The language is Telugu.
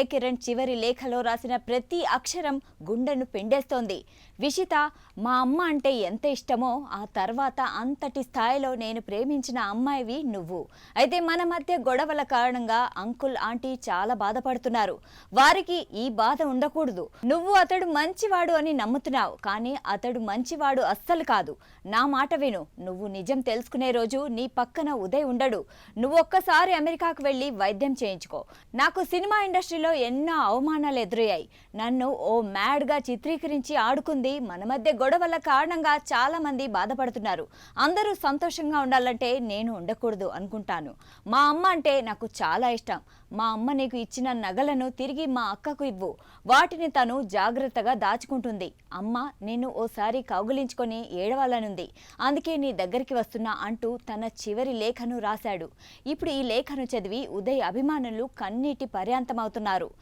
కిరణ్ చివరి లేఖలో రాసిన ప్రతి అక్షరం గుండెను పిండేస్తోంది. విషిత, మా అమ్మ అంటే ఎంత ఇష్టమో ఆ తర్వాత అంతటి స్థాయిలో నేను ప్రేమించిన అమ్మాయివి నువ్వు. అయితే మన మధ్య గొడవల కారణంగా అంకుల్ ఆంటీ చాలా బాధపడుతున్నారు. వారికి ఈ బాధ ఉండకూడదు. నువ్వు అతడు మంచివాడు అని నమ్ముతున్నావు, కానీ అతడు మంచివాడు అస్సలు కాదు. నా మాట విను. నువ్వు నిజం తెలుసుకునే రోజు నీ పక్కన ఉదయ్ ఉండడు. నువ్వు ఒక్కసారి అమెరికాకు వెళ్ళి వైద్యం చేయించుకో. నాకు సినిమా ఇండస్ట్రీలో ఎన్నో అవమానాలు ఎదురయ్యాయి. నన్ను ఓ మ్యాడ్ గా చిత్రీకరించి ఆడుకుంది. మన మధ్య గొడవల కారణంగా చాలా మంది బాధపడుతున్నారు. అందరూ సంతోషంగా ఉండాలంటే నేను ఉండకూడదు అనుకుంటాను. మా అమ్మ అంటే నాకు చాలా ఇష్టం. మా అమ్మ నీకు ఇచ్చిన నగలను తిరిగి మా అక్కకు ఇవ్వు. వాటిని తను జాగ్రత్తగా దాచుకుంటుంది. అమ్మ నిన్ను ఓసారి కౌగిలించుకొని ఏడవాలనుంది. అందుకే నీ దగ్గరికి వస్తున్నా అంటూ తన చివరి లేఖను రాశాడు. ఇప్పుడు ఈ లేఖను చదివి ఉదయ్ అభిమానులు కన్నీటి పర్యాంతమవుతున్నారు.